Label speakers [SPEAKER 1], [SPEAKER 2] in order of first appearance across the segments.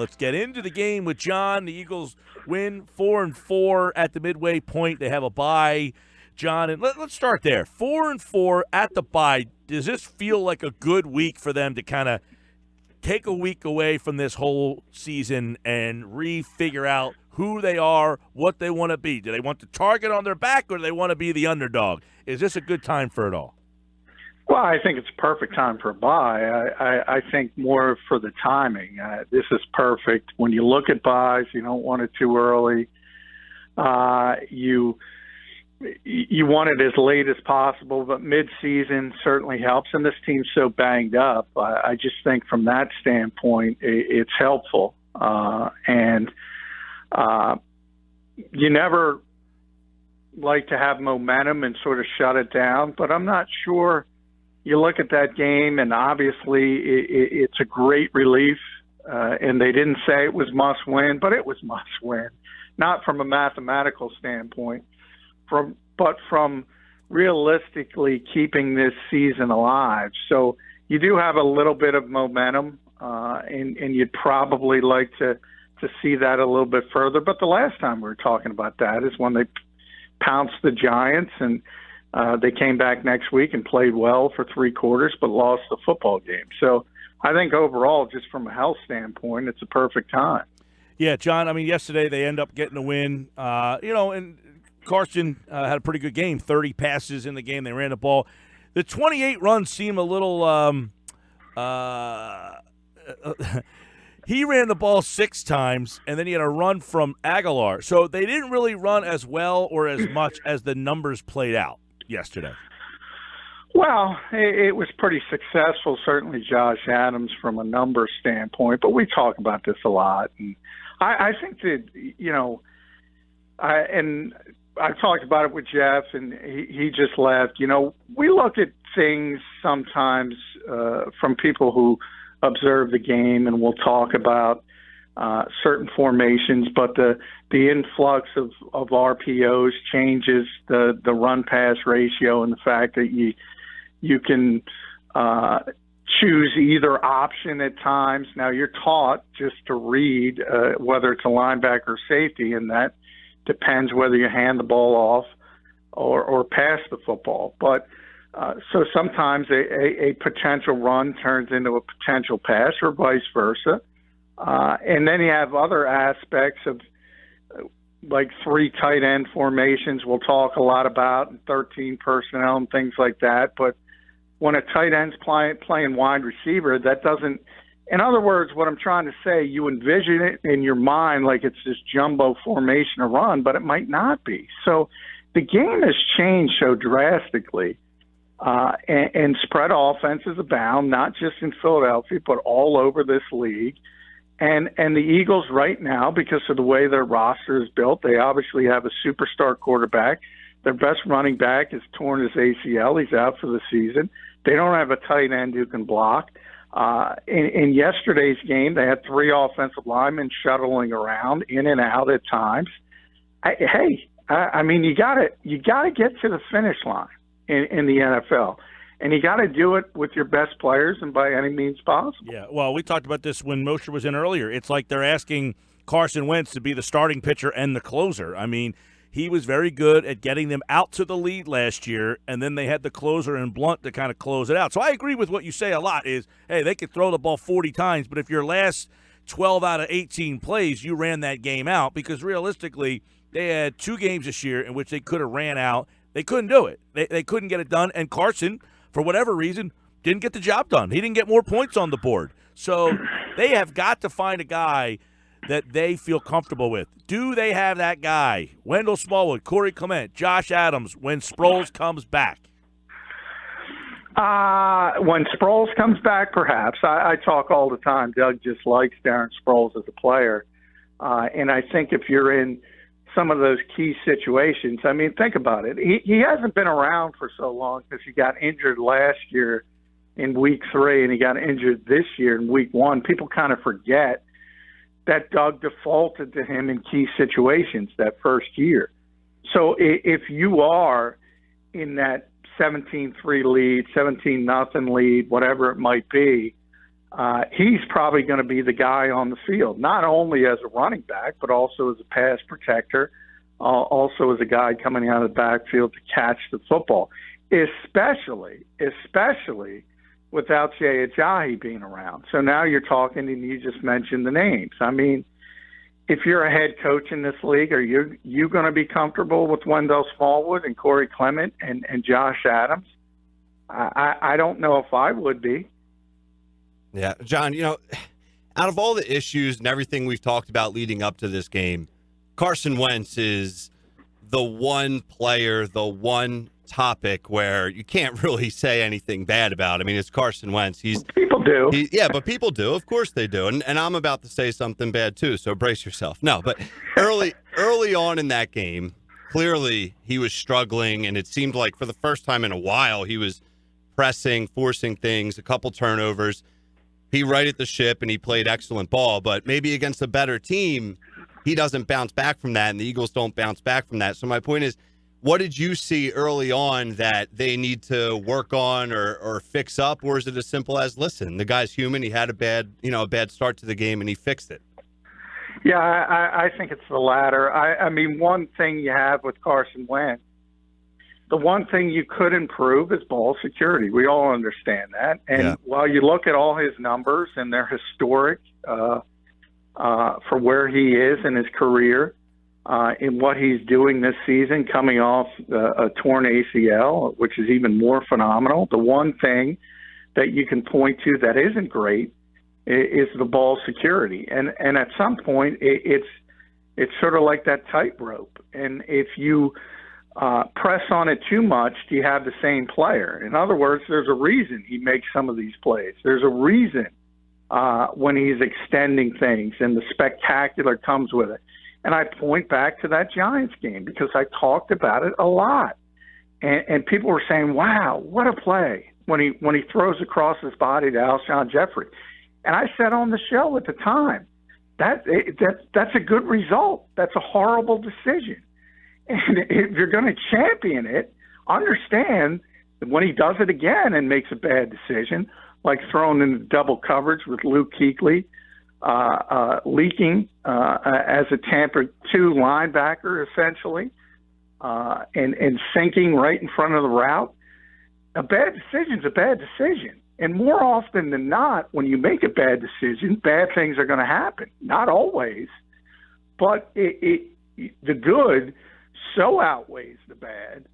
[SPEAKER 1] Let's get into the game with John. The Eagles win 4-4 at the midway point. They have a bye, John. And let's start there. 4-4 at the bye. Does this feel like a good week for them to kind of take a week away from this whole season and re-figure out who they are, what they want to be? Do they want the target on their back, or do they want to be the underdog? Is this a good time for it all?
[SPEAKER 2] Well, I think it's a perfect time for a bye. I think more for the timing. This is perfect. When you look at buys, you don't want it too early. You want it as late as possible, but mid-season certainly helps. And this team's so banged up. I just think from that standpoint, it's helpful. You never like to have momentum and sort of shut it down, but I'm not sure. You look at that game, and obviously it's a great relief. And they didn't say it was must-win, but it was must-win. Not from a mathematical standpoint, but from realistically keeping this season alive. So you do have a little bit of momentum, and you'd probably like to see that a little bit further. But the last time we were talking about that is when they pounced the Giants, and they came back next week and played well for 3 quarters but lost the football game. So I think overall, just from a health standpoint, it's a perfect time.
[SPEAKER 1] Yeah, John, I mean, yesterday they end up getting a win. And Carson had a pretty good game, 30 passes in the game. They ran the ball. The 28 runs seem a little he ran the ball 6 times, and then he had a run from Aguilar. So they didn't really run as well or as much as the numbers played out yesterday.
[SPEAKER 2] Well, it was pretty successful, certainly Josh Adams from a number standpoint, but we talk about this a lot. And I think that, I've talked about it with Jeff, and he just laughed. We look at things sometimes from people who observe the game, and we'll talk about certain formations, but the influx of RPOs changes the run-pass ratio, and the fact that you can choose either option at times. Now, you're taught just to read whether it's a linebacker or safety, and that depends whether you hand the ball off or pass the football. But so sometimes a potential run turns into a potential pass, or vice versa. And then you have other aspects of like 3 tight end formations we'll talk a lot about, and 13 personnel and things like that. But when a tight end's playing wide receiver, that doesn't – in other words, what I'm trying to say, you envision it in your mind like it's this jumbo formation or run, but it might not be. So the game has changed so drastically. And spread offenses abound, not just in Philadelphia, but all over this league. And the Eagles right now, because of the way their roster is built, they obviously have a superstar quarterback. Their best running back has torn his ACL. He's out for the season. They don't have a tight end who can block. In yesterday's game, they had 3 offensive linemen shuttling around in and out at times. I mean, you got to get to the finish line in the NFL. And you got to do it with your best players and by any means possible.
[SPEAKER 1] Yeah, well, we talked about this when Mosher was in earlier. It's like they're asking Carson Wentz to be the starting pitcher and the closer. I mean, he was very good at getting them out to the lead last year, and then they had the closer and Blunt to kind of close it out. So I agree with what you say a lot is, hey, they could throw the ball 40 times, but if your last 12 out of 18 plays, you ran that game out, because realistically they had 2 games this year in which they could have ran out. They couldn't do it. They couldn't get it done, and Carson, for whatever reason, didn't get the job done. He didn't get more points on the board. So they have got to find a guy that they feel comfortable with. Do they have that guy? Wendell Smallwood, Corey Clement, Josh Adams, when Sproles comes back?
[SPEAKER 2] When Sproles comes back, perhaps. I talk all the time. Doug just likes Darren Sproles as a player. And I think if you're in some of those key situations, I mean, think about it. He hasn't been around for so long because he got injured last year in week 3 and he got injured this year in week 1. People kind of forget that Doug defaulted to him in key situations that first year. So if you are in that 17-3 lead, 17-0 lead, whatever it might be, he's probably going to be the guy on the field, not only as a running back, but also as a pass protector, also as a guy coming out of the backfield to catch the football, especially without Jay Ajayi being around. So now you're talking, and you just mentioned the names. I mean, if you're a head coach in this league, are you going to be comfortable with Wendell Smallwood and Corey Clement and Josh Adams? I don't know if I would be.
[SPEAKER 3] Yeah, John, out of all the issues and everything we've talked about leading up to this game, Carson Wentz is the one player, the one topic where you can't really say anything bad about. I mean, it's Carson Wentz.
[SPEAKER 2] People do.
[SPEAKER 3] But people do. Of course they do. And I'm about to say something bad too, so brace yourself. No, but early on in that game, clearly he was struggling, and it seemed like for the first time in a while he was pressing, forcing things, a couple turnovers. He righted the ship, and he played excellent ball, but maybe against a better team, he doesn't bounce back from that, and the Eagles don't bounce back from that. So my point is, what did you see early on that they need to work on or fix up, or is it as simple as, listen, the guy's human, he had a bad start to the game, and he fixed it?
[SPEAKER 2] Yeah, I think it's the latter. I mean, one thing you have with Carson Wentz, the one thing you could improve is ball security. We all understand that. And while you look at all his numbers, and they're historic for where he is in his career, in what he's doing this season, coming off a torn ACL, which is even more phenomenal, the one thing that you can point to that isn't great is the ball security. And at some point, it's sort of like that tightrope. And if you press on it too much, do you have the same player? In other words, there's a reason he makes some of these plays. There's a reason when he's extending things, and the spectacular comes with it. And I point back to that Giants game because I talked about it a lot. And people were saying, wow, what a play when he throws across his body to Alshon Jeffrey. And I said on the show at the time, that's a good result. That's a horrible decision. And if you're going to champion it, understand that when he does it again and makes a bad decision, like throwing in double coverage with Luke Kuechly, leaking as a Tampa 2 linebacker, essentially, and sinking right in front of the route, a bad decision's a bad decision. And more often than not, when you make a bad decision, bad things are going to happen. Not always, but the good so outweighs the bad,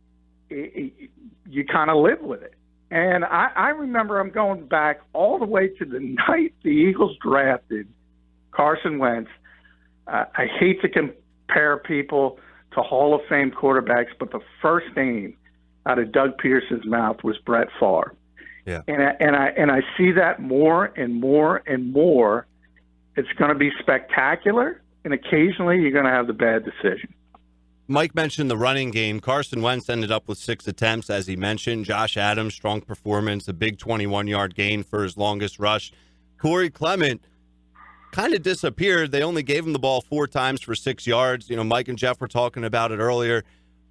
[SPEAKER 2] you kind of live with it. And I remember I'm going back all the way to the night the Eagles drafted Carson Wentz. I hate to compare people to Hall of Fame quarterbacks, but the first name out of Doug Peterson's mouth was Brett Favre.
[SPEAKER 3] Yeah.
[SPEAKER 2] And I see that more and more and more. It's going to be spectacular, and occasionally you're going to have the bad decision.
[SPEAKER 3] Mike mentioned the running game. Carson Wentz ended up with 6 attempts, as he mentioned. Josh Adams, strong performance, a big 21-yard gain for his longest rush. Corey Clement kind of disappeared. They only gave him the ball 4 times for 6 yards. Mike and Jeff were talking about it earlier.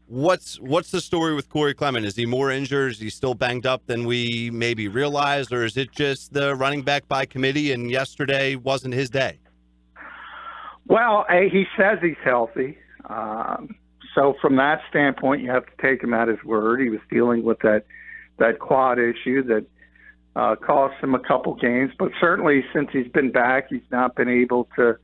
[SPEAKER 3] What's the story with Corey Clement? Is he more injured? Is he still banged up than we maybe realized? Or is it just the running back by committee and yesterday wasn't his day?
[SPEAKER 2] Well, he says he's healthy. So from that standpoint, you have to take him at his word. He was dealing with that quad issue that cost him a couple games. But certainly since he's been back, he's not been able to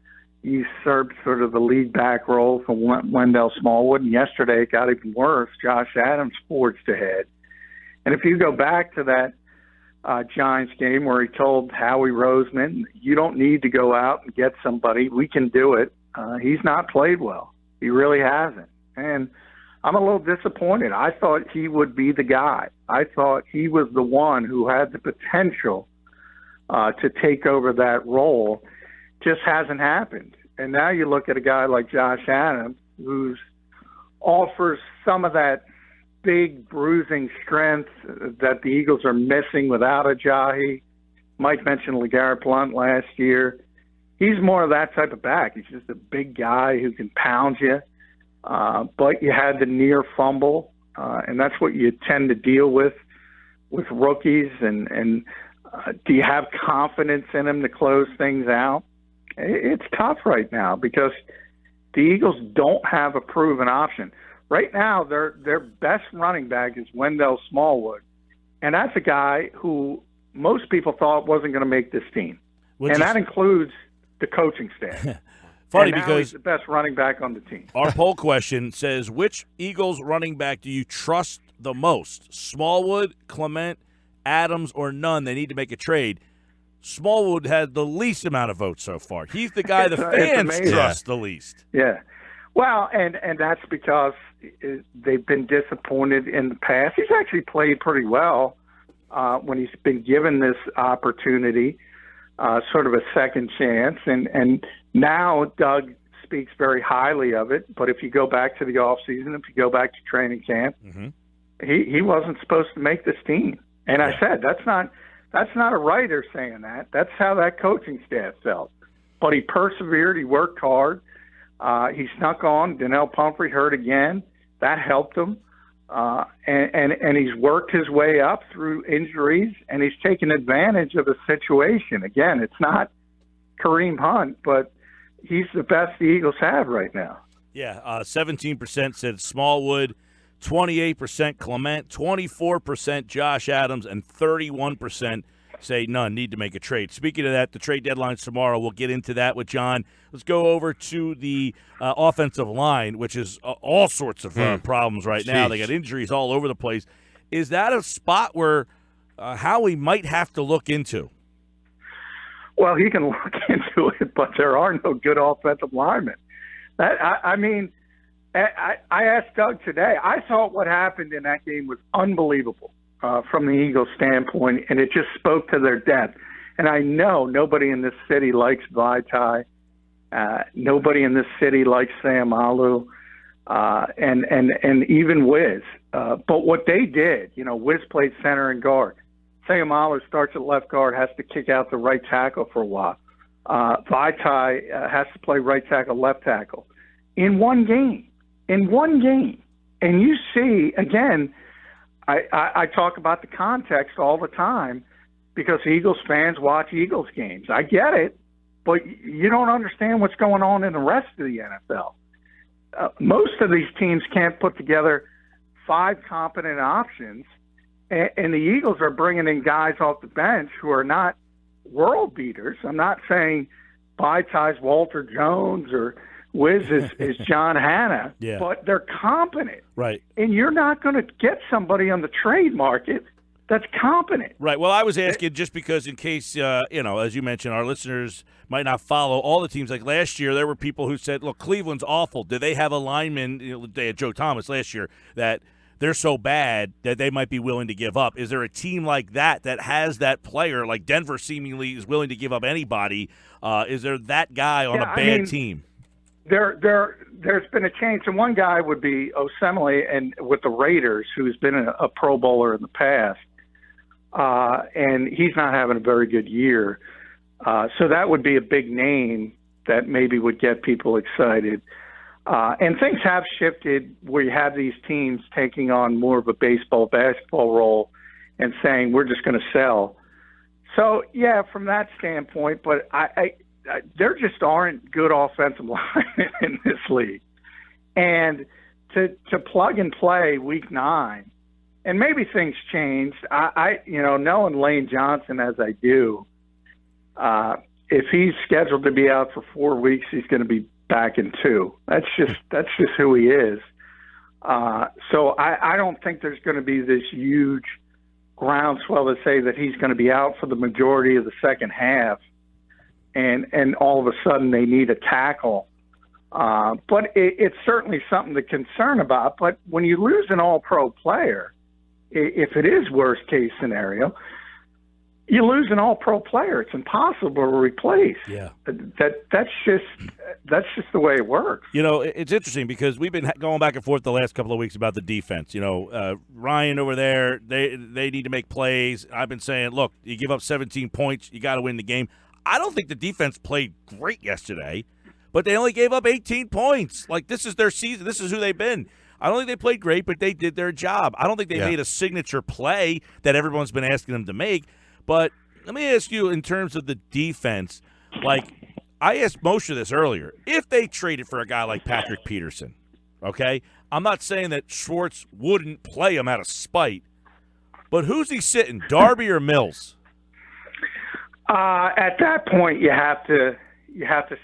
[SPEAKER 2] usurp sort of the lead back role from Wendell Smallwood. And yesterday it got even worse. Josh Adams forged ahead. And if you go back to that Giants game where he told Howie Roseman, you don't need to go out and get somebody. We can do it. He's not played well. He really hasn't. And I'm a little disappointed. I thought he would be the guy. I thought he was the one who had the potential to take over that role. Just hasn't happened. And now you look at a guy like Josh Adams, who offers some of that big bruising strength that the Eagles are missing without Ajayi. Mike mentioned LeGarrette Blount last year. He's more of that type of back. He's just a big guy who can pound you. But you had the near fumble, and that's what you tend to deal with rookies. And Do you have confidence in him to close things out? It's tough right now because the Eagles don't have a proven option. Right now, their best running back is Wendell Smallwood, and that's a guy who most people thought wasn't going to make this team. That includes the coaching staff.
[SPEAKER 1] Funny
[SPEAKER 2] and now
[SPEAKER 1] because
[SPEAKER 2] he's the best running back on the team.
[SPEAKER 1] Our poll question says, which Eagles running back do you trust the most? Smallwood, Clement, Adams, or none? They need to make a trade. Smallwood had the least amount of votes so far. He's the guy the fans trust the least.
[SPEAKER 2] Yeah. Well, and that's because they've been disappointed in the past. He's actually played pretty well when he's been given this opportunity, sort of a second chance. And now Doug speaks very highly of it. But if you go back to the offseason, if you go back to training camp, he wasn't supposed to make this team. And I said, that's not a writer saying that. That's how that coaching staff felt. But he persevered. He worked hard. He snuck on. Donnell Pumphrey hurt again. That helped him. And he's worked his way up through injuries, and he's taken advantage of the situation. Again, it's not Kareem Hunt, but he's the best the Eagles have right now.
[SPEAKER 1] Yeah, 17% said Smallwood, 28% Clement, 24% Josh Adams, and 31% say none, need to make a trade. Speaking of that, the trade deadline's tomorrow. We'll get into that with John. Let's go over to the offensive line, which is all sorts of problems right now. They got injuries all over the place. Is that a spot where Howie might have to look into?
[SPEAKER 2] Well, he can look into it, but there are no good offensive linemen. I asked Doug today. I thought what happened in that game was unbelievable from the Eagles' standpoint, and it just spoke to their depth. And I know nobody in this city likes Vaitai. Nobody in this city likes Sam Alou, and even Wiz. But what they did, Wiz played center and guard. Sam Alou starts at left guard, has to kick out the right tackle for a while. Vaitai has to play right tackle, left tackle. In one game. And you see, again, I talk about the context all the time because Eagles fans watch Eagles games. I get it, but you don't understand what's going on in the rest of the NFL. Most of these teams can't put together 5 competent options, and the Eagles are bringing in guys off the bench who are not world beaters. I'm not saying Vaitai's Walter Jones or Wiz is John Hanna, but they're competent.
[SPEAKER 1] Right.
[SPEAKER 2] And you're not going to get somebody on the trade market that's competent.
[SPEAKER 1] Right. Well, I was asking just because in case, as you mentioned, our listeners might not follow all the teams. Like last year, there were people who said, look, Cleveland's awful. Did they have a lineman, they had Joe Thomas last year, that they're so bad that they might be willing to give up? Is there a team like that has that player, like Denver seemingly is willing to give up anybody? Is there that guy on a bad team?
[SPEAKER 2] There's been a change, and one guy would be Osemele, and with the Raiders, who's been a Pro Bowler in the past, and he's not having a very good year. So that would be a big name that maybe would get people excited. And things have shifted where you have these teams taking on more of a basketball role and saying we're just going to sell. So yeah, from that standpoint, but there just aren't good offensive linemen in this league. And to plug and play week 9, and maybe things changed. Knowing Lane Johnson as I do, if he's scheduled to be out for 4 weeks, he's going to be back in 2. That's just who he is. So I don't think there's going to be this huge groundswell to say that he's going to be out for the majority of the second half. And all of a sudden they need a tackle. But it's certainly something to concern about. But when you lose an all-pro player, if it is worst-case scenario, you lose an all-pro player. It's impossible to replace.
[SPEAKER 1] Yeah.
[SPEAKER 2] That's just the way it works.
[SPEAKER 1] It's interesting because we've been going back and forth the last couple of weeks about the defense. Ryan over there, they need to make plays. I've been saying, look, you give up 17 points, you got to win the game. I don't think the defense played great yesterday, but they only gave up 18 points. Like, this is their season. This is who they've been. I don't think they played great, but they did their job. I don't think they made a signature play that everyone's been asking them to make. But Let me ask you, in terms of the defense, like I asked Moshe this earlier, if they traded for a guy like Patrick Peterson, okay, I'm not saying that Schwartz wouldn't play him out of spite, but who's he sitting, Darby or Mills?
[SPEAKER 2] At that point, you have to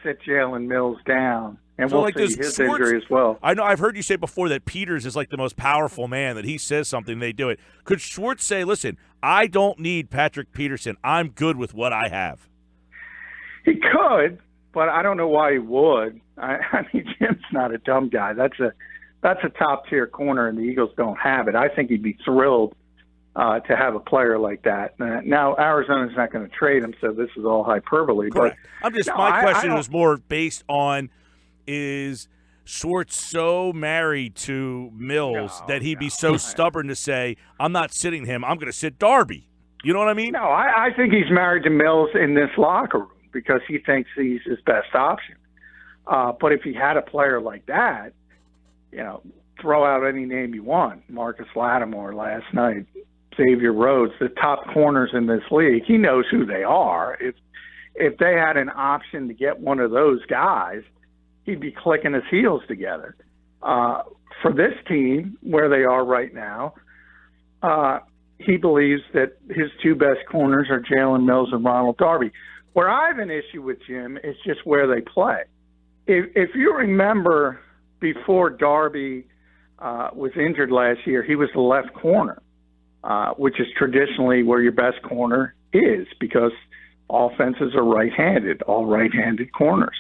[SPEAKER 2] sit Jalen Mills down, and
[SPEAKER 1] So,
[SPEAKER 2] we'll
[SPEAKER 1] like,
[SPEAKER 2] see
[SPEAKER 1] does
[SPEAKER 2] his
[SPEAKER 1] Schwartz-
[SPEAKER 2] injury as well.
[SPEAKER 1] I know I've heard you say before that Peters is like the most powerful man, that he says something, they do it. Could Schwartz say, listen, I don't need Patrick Peterson. I'm good with what I have?
[SPEAKER 2] He could, but I don't know why he would. I mean, Jim's not a dumb guy. That's a top-tier corner, and the Eagles don't have it. I think he'd be thrilled to have a player like that. Now, Arizona's not going to trade him, so this is all hyperbole.
[SPEAKER 1] Correct.
[SPEAKER 2] But
[SPEAKER 1] My question was more based on, is Schwartz so married to Mills that he'd be so stubborn to say, I'm not sitting him, I'm going to sit Darby. You know what I mean?
[SPEAKER 2] No, I think he's married to Mills in this locker room because he thinks he's his best option. But if he had a player like that, throw out any name you want. Marcus Lattimore last night, Xavier Rhodes, the top corners in this league. He knows who they are. If they had an option to get one of those guys, he'd be clicking his heels together. For this team, where they are right now, he believes that his two best corners are Jalen Mills and Ronald Darby. Where I have an issue with Jim is just where they play. If you remember, before Darby was injured last year, he was the left corner, which is traditionally where your best corner is because offenses are right-handed, all right-handed corners.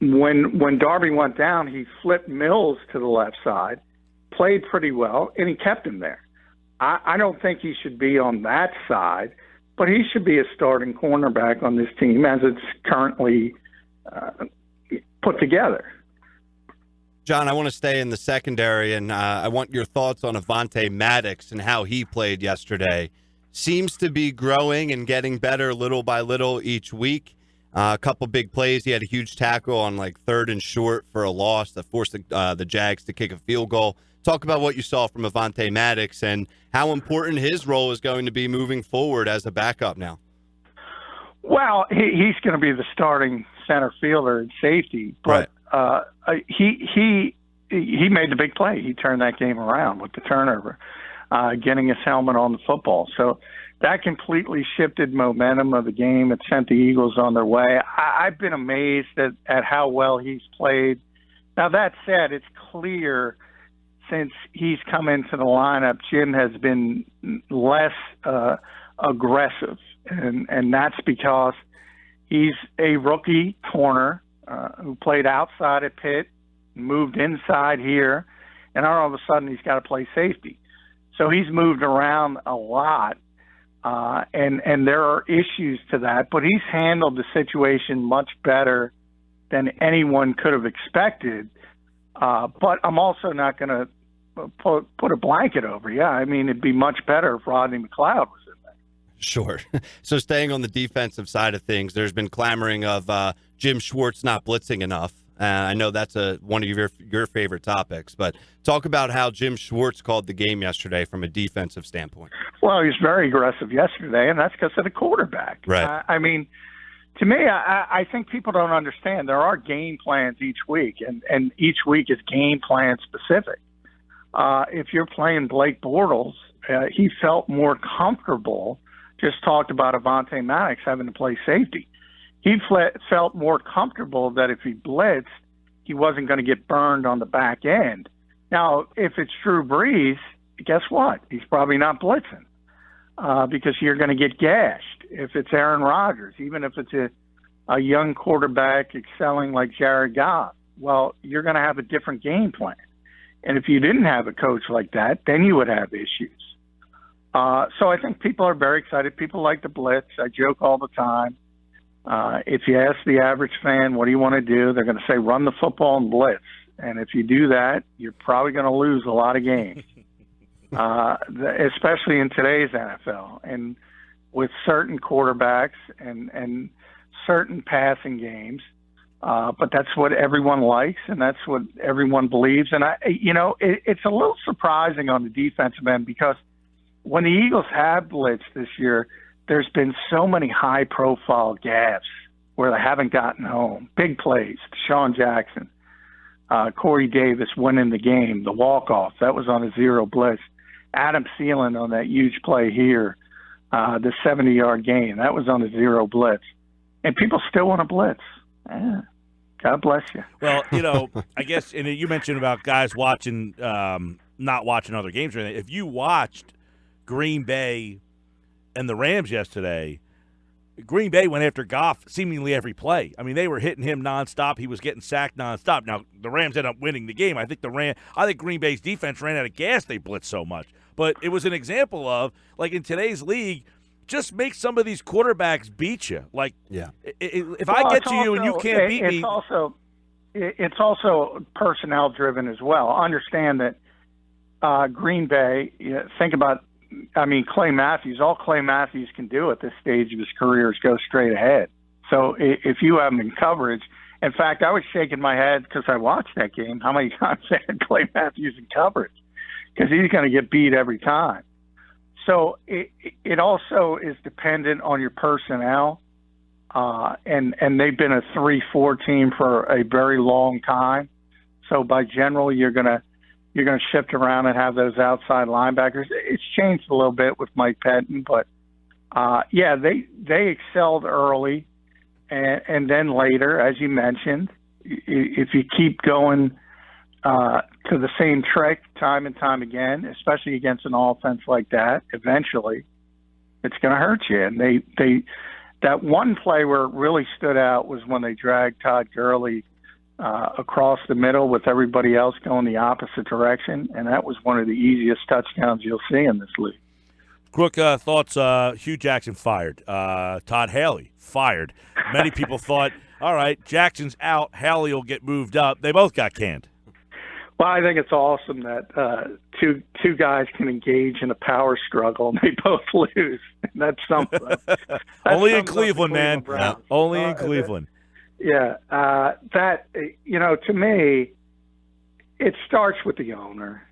[SPEAKER 2] When Darby went down, he flipped Mills to the left side, played pretty well, and he kept him there. I don't think he should be on that side, but he should be a starting cornerback on this team as it's currently put together.
[SPEAKER 3] John, I want to stay in the secondary, and I want your thoughts on Avonte Maddox and how he played yesterday. Seems to be growing and getting better little by little each week. A couple big plays. He had a huge tackle on like 3rd and short for a loss that forced the Jags to kick a field goal. Talk about what you saw from Avonte Maddox and how important his role is going to be moving forward as a backup now.
[SPEAKER 2] Well, he's going to be the starting center fielder and safety, but he made the big play. He turned that game around with the turnover, getting his helmet on the football. So that completely shifted momentum of the game. It sent the Eagles on their way. I've been amazed at how well he's played. Now, that said, it's clear since he's come into the lineup, Jim has been less aggressive, and that's because he's a rookie corner who played outside at Pitt, moved inside here, and all of a sudden he's got to play safety. So he's moved around a lot, and there are issues to that, but he's handled the situation much better than anyone could have expected. But I'm also not going to put a blanket over you. I mean, it'd be much better if Rodney McLeod was in there.
[SPEAKER 3] Sure. So staying on the defensive side of things, there's been clamoring of Jim Schwartz not blitzing enough. I know that's one of your favorite topics, but talk about how Jim Schwartz called the game yesterday from a defensive standpoint.
[SPEAKER 2] Well, he was very aggressive yesterday, and that's because of the quarterback.
[SPEAKER 3] Right.
[SPEAKER 2] I mean, to me, I think people don't understand. There are game plans each week, and each week is game plan specific. If you're playing Blake Bortles, he felt more comfortable, just talked about Avonte Maddox having to play safety. He felt more comfortable that if he blitzed, he wasn't going to get burned on the back end. Now, if it's Drew Brees, guess what? He's probably not blitzing because you're going to get gashed. If it's Aaron Rodgers, even if it's a young quarterback excelling like Jared Goff, well, you're going to have a different game plan. And if you didn't have a coach like that, then you would have issues. So I think people are very excited. People like the blitz. I joke all the time. If you ask the average fan, what do you want to do? They're going to say, run the football and blitz. And if you do that, you're probably going to lose a lot of games, especially in today's NFL. And with certain quarterbacks and certain passing games, but that's what everyone likes, and that's what everyone believes. And it's a little surprising on the defensive end because when the Eagles have blitzed this year, there's been so many high-profile gaffes where they haven't gotten home. Big plays, Deshaun Jackson, Corey Davis winning the game, the walk-off, that was on a zero blitz. Adam Thielen on that huge play here, the 70-yard gain, that was on a zero blitz. And people still want to blitz. God bless you.
[SPEAKER 1] Well, I guess, and you mentioned about guys watching, not watching other games or anything. If you watched Green Bay and the Rams yesterday, Green Bay went after Goff seemingly every play. I mean, they were hitting him nonstop. He was getting sacked nonstop. Now, the Rams ended up winning the game. I think Green Bay's defense ran out of gas. They blitzed so much. But it was an example of, like, in today's league, just make some of these quarterbacks beat you. Like, if I get to you and you can't beat me.
[SPEAKER 2] It's also personnel driven as well. Understand that Green Bay, think about, Clay Matthews, all Clay Matthews can do at this stage of his career is go straight ahead. So if you have him in coverage, in fact, I was shaking my head because I watched that game, how many times they had Clay Matthews in coverage, because he's going to get beat every time. So it also is dependent on your personnel, and they've been a 3-4 team for a very long time. So by general, you're going to shift around and have those outside linebackers. It's changed a little bit with Mike Pettin, but they excelled early, and then later, as you mentioned, if you keep going to the same trick time and time again, especially against an offense like that, eventually it's going to hurt you. And they that one play where it really stood out was when they dragged Todd Gurley across the middle with everybody else going the opposite direction, and that was one of the easiest touchdowns you'll see in this league.
[SPEAKER 1] Quick thoughts, Hugh Jackson fired. Todd Haley fired. Many people thought, all right, Jackson's out, Haley will get moved up. They both got canned.
[SPEAKER 2] Well, I think it's awesome that two guys can engage in a power struggle and they both lose. That's something.
[SPEAKER 1] Only in Cleveland, man. Yeah. Only in Cleveland.
[SPEAKER 2] That, to me, it starts with the owner.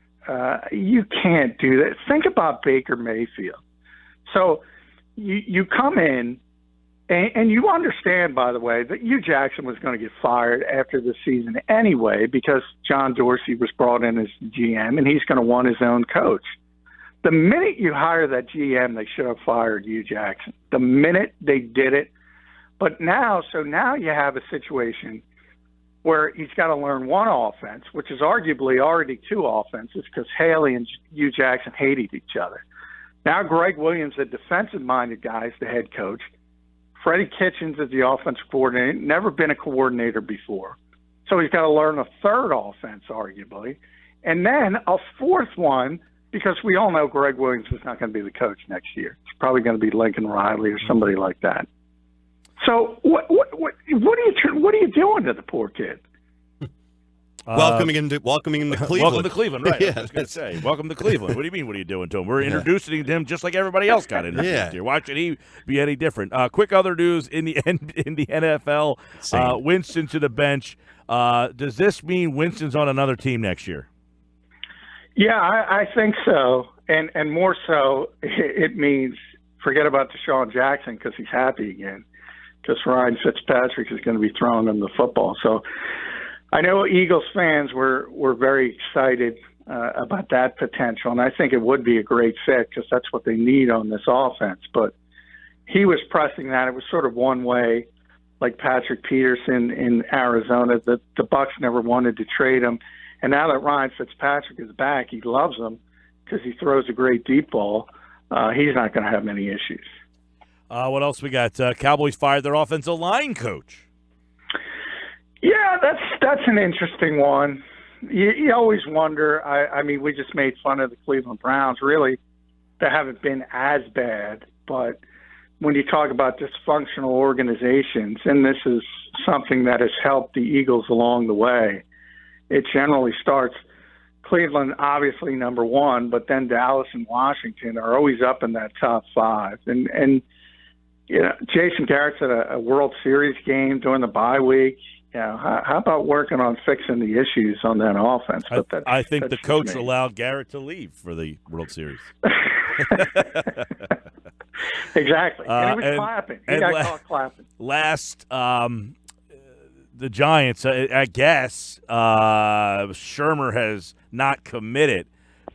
[SPEAKER 2] You can't do that. Think about Baker Mayfield. So you come in, and you understand, by the way, that Hugh Jackson was going to get fired after the season anyway because John Dorsey was brought in as GM, and he's going to want his own coach. The minute you hire that GM, they should have fired Hugh Jackson. The minute they did it. But now you have a situation where he's got to learn one offense, which is arguably already two offenses because Haley and Hugh Jackson hated each other. Now Greg Williams, a defensive-minded guy, is the head coach. Freddie Kitchens is the offensive coordinator, never been a coordinator before. So he's got to learn a third offense, arguably. And then a fourth one, because we all know Greg Williams is not going to be the coach next year. It's probably going to be Lincoln Riley or somebody like that. So what are you doing to the poor kid?
[SPEAKER 3] Welcoming him to Cleveland.
[SPEAKER 1] Welcome to Cleveland, right? I was going to say, welcome to Cleveland. What do you mean, what are you doing to him? We're introducing him just like everybody else got introduced here. Why should he be any different? Quick other news in the NFL, Winston to the bench. Does this mean Winston's on another team next year?
[SPEAKER 2] Yeah, I think so. And more so, it means forget about Deshaun Jackson because he's happy again. Because Ryan Fitzpatrick is going to be throwing him the football. So I know Eagles fans were very excited about that potential, and I think it would be a great fit because that's what they need on this offense. But he was pressing that. It was sort of one way, like Patrick Peterson in Arizona. The Bucs never wanted to trade him. And now that Ryan Fitzpatrick is back, he loves him because he throws a great deep ball. He's not going to have many issues.
[SPEAKER 1] What else we got? Cowboys fired their offensive line coach.
[SPEAKER 2] Yeah, that's an interesting one. You always wonder. I mean, we just made fun of the Cleveland Browns. Really, they haven't been as bad. But when you talk about dysfunctional organizations, and this is something that has helped the Eagles along the way, it generally starts Cleveland, obviously number one, but then Dallas and Washington are always up in that top five. And Jason Garrett's at a World Series game during the bye week. How about working on fixing the issues on that offense? But
[SPEAKER 1] I think the coach allowed Garrett to leave for the World Series.
[SPEAKER 2] Exactly. And he was clapping. He got caught clapping.
[SPEAKER 1] Last, the Giants, I guess, Shermer has not committed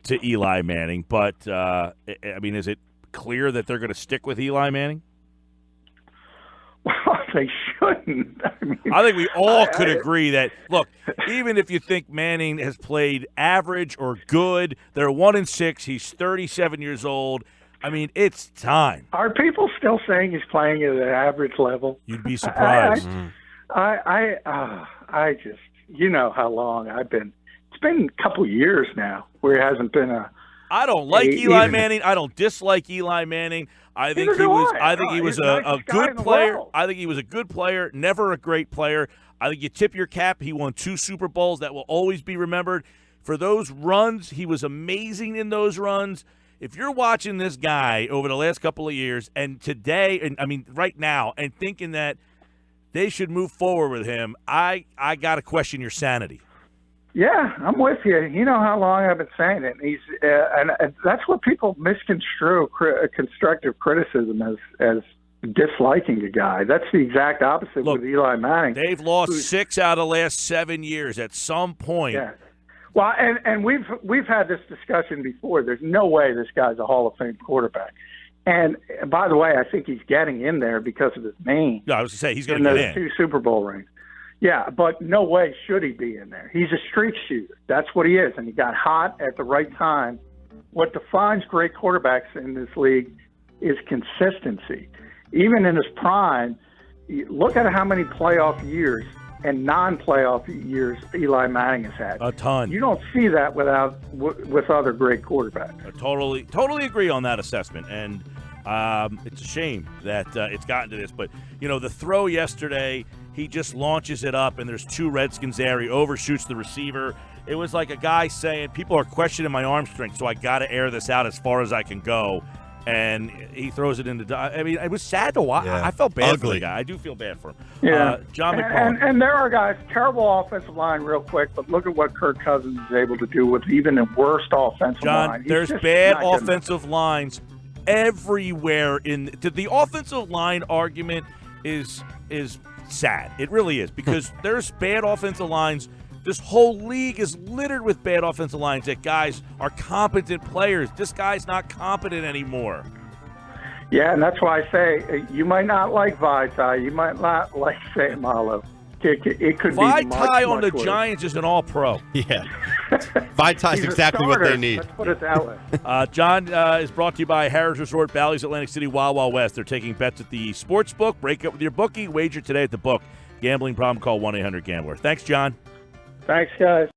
[SPEAKER 1] to Eli Manning, but, I mean, is it clear that they're going to stick with Eli Manning?
[SPEAKER 2] Well, they shouldn't.
[SPEAKER 1] I think we all could agree that, look, even if you think Manning has played average or good, they're 1-6. He's 37 years old. I mean, it's time.
[SPEAKER 2] Are people still saying he's playing at an average level?
[SPEAKER 1] You'd be surprised.
[SPEAKER 2] I just, you know how long I've been. It's been a couple years now where it hasn't been a.
[SPEAKER 1] I don't like Eli Manning. I don't dislike Eli Manning. I think he was. I think he was a good player. I think he was a good player, never a great player. I think you tip your cap. He won 2 Super Bowls that will always be remembered for those runs. He was amazing in those runs. If you're watching this guy over the last couple of years and today, and I mean right now, and thinking that they should move forward with him, I got to question your sanity.
[SPEAKER 2] Yeah, I'm with you. You know how long I've been saying it. He's and that's what people misconstrue constructive criticism as disliking a guy. That's the exact opposite with Eli Manning.
[SPEAKER 1] They've lost 6 out of the last 7 years at some point.
[SPEAKER 2] Yeah. Well, and we've had this discussion before. There's no way this guy's a Hall of Fame quarterback. And by the way, I think he's getting in there because of his name.
[SPEAKER 1] Yeah, I was going to say he's going to get in.
[SPEAKER 2] 2 Super Bowl rings. Yeah, but no way should he be in there. He's a streak shooter. That's what he is, and he got hot at the right time. What defines great quarterbacks in this league is consistency. Even in his prime, look at how many playoff years and non-playoff years Eli Manning has had.
[SPEAKER 1] A ton.
[SPEAKER 2] You don't see that with other great quarterbacks.
[SPEAKER 1] I totally agree on that assessment, and it's a shame that it's gotten to this. But, you know, the throw yesterday, he just launches it up, and there's 2 Redskins there. He overshoots the receiver. It was like a guy saying, people are questioning my arm strength, so I got to air this out as far as I can go. And he throws it into – I mean, it was sad to watch.
[SPEAKER 3] Yeah.
[SPEAKER 1] I felt bad for the guy. I do feel bad for him.
[SPEAKER 2] Yeah.
[SPEAKER 1] John McMullen.
[SPEAKER 2] And there are guys, terrible offensive line real quick, but look at what Kirk Cousins is able to do with even the worst offensive line.
[SPEAKER 1] John, there's bad offensive lines everywhere. The offensive line argument is sad. It really is, because there's bad offensive lines. This whole league is littered with bad offensive lines that guys are competent players. This guy's not competent anymore.
[SPEAKER 2] Yeah, and that's why I say you might not like Vaitai. You might not like Sayamalo. It could
[SPEAKER 1] Vaitai
[SPEAKER 2] be much
[SPEAKER 1] on the
[SPEAKER 2] worse.
[SPEAKER 1] Giants is an all-pro.
[SPEAKER 3] Yeah. Vaitai's exactly what they need.
[SPEAKER 2] Let's put it that way.
[SPEAKER 1] John is brought to you by Harrah's Resort, Bally's Atlantic City, Wild Wild West. They're taking bets at the sports book. Break up with your bookie. Wager today at the book. Gambling problem, call 1-800-GAMBLER. Thanks, John.
[SPEAKER 2] Thanks, guys.